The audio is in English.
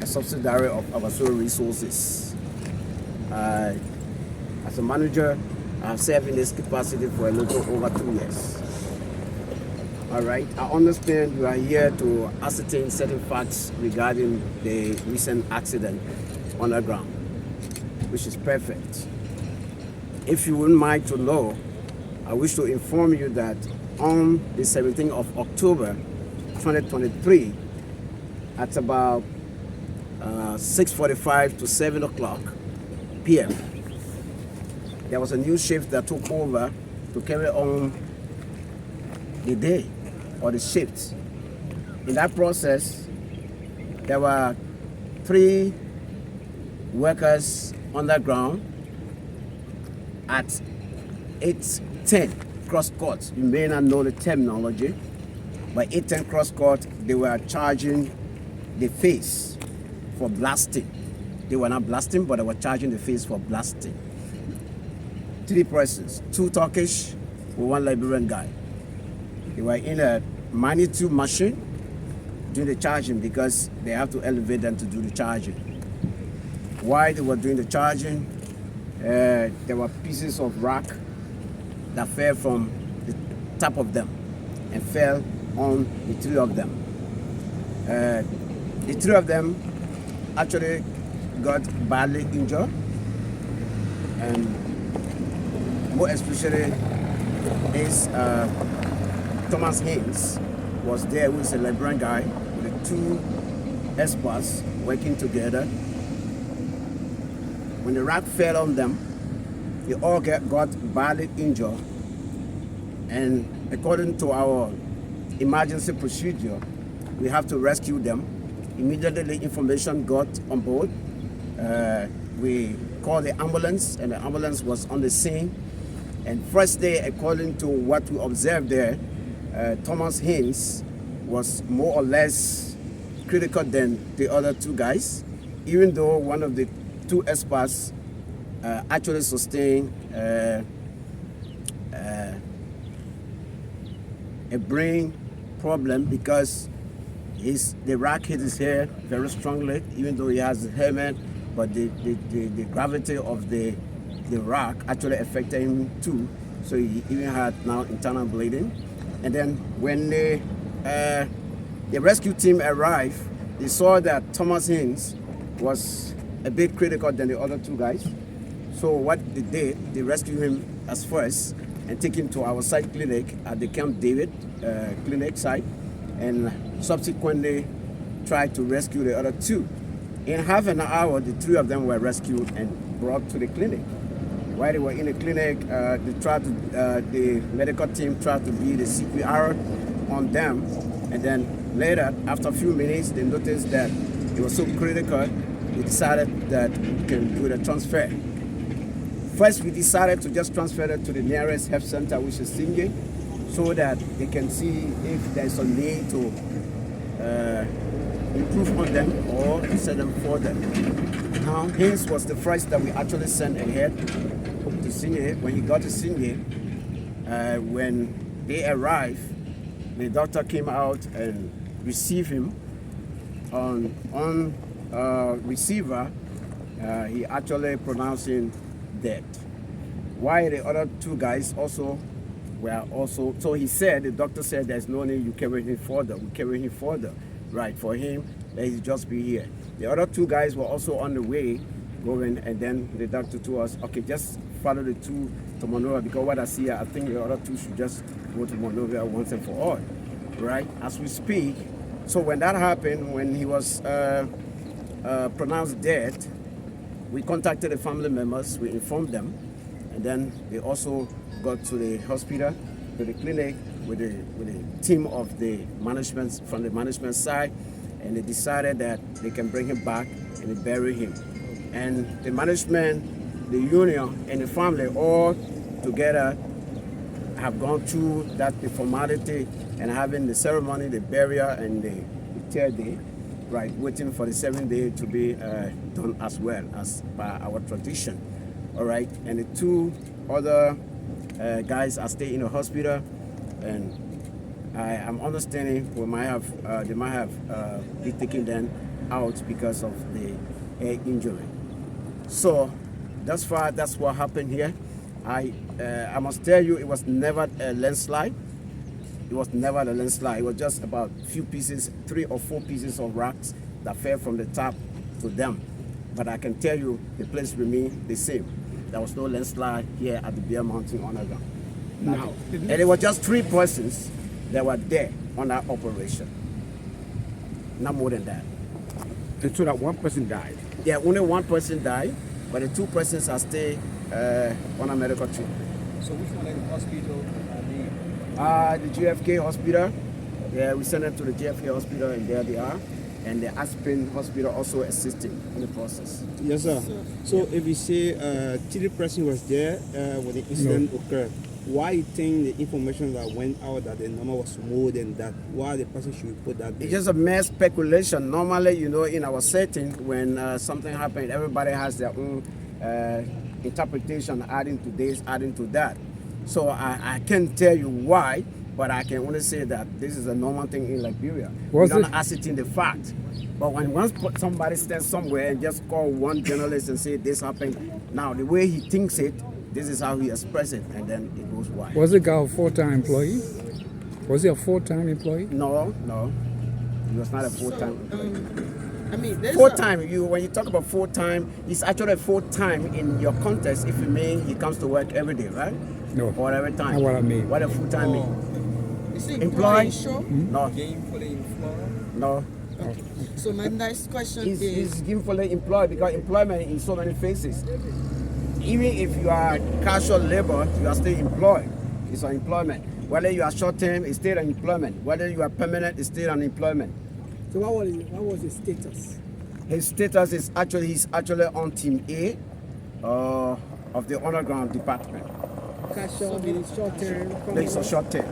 a subsidiary of our soil resources. As a manager, I have served in this capacity for a little over 2 years. All right, I understand you are here to ascertain certain facts regarding the recent accident underground, which is perfect. If you wouldn't mind to know, I wish to inform you that on the 17th of October 2023, at about 6:45 to 7 o'clock p.m., there was a new shift that took over to carry on the day or the shift. In that process, there were 3 workers underground at 810 cross court. You may not know the terminology, but 810 cross court, they were charging the face for blasting. They were not blasting, but they were charging the face for blasting. 3 persons, 2 Turkish with 1 Liberian guy. They were in a magnitude machine doing the charging because they have to elevate them to do the charging. While they were doing the charging, there were pieces of rock that fell from the top of them and fell on the 3 of them. The 3 of them actually got badly injured, and more especially this Thomas Haynes was there, who is a Liberian guy, with the 2 experts working together. When the rock fell on them, they all got badly injured, and according to our emergency procedure, we have to rescue them. Immediately the information got on board. We called the ambulance, and the ambulance was on the scene. And first day, according to what we observed there, Thomas Haynes was more or less critical than the other 2 guys, even though one of the 2 experts actually sustained a brain problem because the rock hit his head very strongly, even though he has a helmet, but the gravity of the rock actually affected him too, so he even had now internal bleeding. And then when the rescue team arrived, they saw that Thomas Haynes was a bit critical than the other 2 guys. So what they did, they rescued him as first and take him to our site clinic at the Camp David clinic site, and subsequently tried to rescue the other 2. In half an hour, the 3 of them were rescued and brought to the clinic. While they were in the clinic, the medical team tried to do the CPR on them, and then later, after a few minutes, they noticed that it was so critical, we decided that we can do the transfer. First, we decided to just transfer it to the nearest health center, which is Singe, so that they can see if there's a need to improve on them or send them further. Now, Haynes was the first that we actually sent ahead to Singe. When he got to Singe, when they arrived, the doctor came out and received him on receiver. He actually pronounced him dead. Why the other 2 guys also were also, so he said, the doctor said there's no need you carry him further, we carry him further. Right, for him, let him just be here. The other 2 guys were also on the way going, and then the doctor told us, okay, just follow the 2 to Monrovia, because what I see, I think the other 2 should just go to Monrovia once and for all. Right, as we speak. So when that happened, when he was pronounced dead, we contacted the family members, we informed them, and then they also got to the hospital, to the clinic, with the team of the management, from the management side, and they decided that they can bring him back and bury him. And the management, the union, and the family all together have gone through that, the formality, and having the ceremony, the burial, and the 3rd day, right, waiting for the 7th day to be done as well as by our tradition. All right, and the 2 other guys are staying in the hospital, and I'm understanding they might have be taking them out because of the head injury. So thus far, that's what happened here. I must tell you, it was never a landslide. It was never a landslide. It was just about few pieces, 3 or 4 pieces of rocks that fell from the top to them. But I can tell you, the place remained the same. There was no landslide here at the Bear Mountain underground. Now, and it was just 3 persons that were there on that operation. Not more than that. And so that one person died. Yeah, only 1 person died, but the 2 persons are still on a medical treatment. So which one in the hospital are they? The GFK hospital. Yeah, we sent them to the GFK hospital, and there they are. And the Aspen hospital also assisting in the process. Yes, sir. So if you say 3 person was there when the incident occurred, why you think the information that went out that the number was more than that? Why the person should put that there? It's just a mere speculation. Normally, you know, in our setting, when something happens, everybody has their own interpretation, adding to this, adding to that. So I can't tell you why, but I can only say that this is a normal thing in Liberia. We don't ascertain the fact. But when once somebody stands somewhere and just call one journalist and say this happened, now the way he thinks it, this is how he expresses it, and then it goes wide. Was the guy a full-time employee? Was he a full-time employee? No, he was not a full-time employee. I mean, Full-time, when you talk about full-time, it's actually a full-time in your context if you mean he comes to work every day, right? No. Or every time. That's what I mean. What a full-time mean? Is he Employed? sure? No. Gainfully employed? No. Okay. So my next question He's is... gainfully employed because employment in so many phases. Even if you are casual labor, you are still employed. It's an employment. Whether you are short-term, it's still an employment. Whether you are permanent, it's still an employment. So what was his status? His status is he's actually on Team A of the underground department. Casual, meaning short term? No, it's a short term.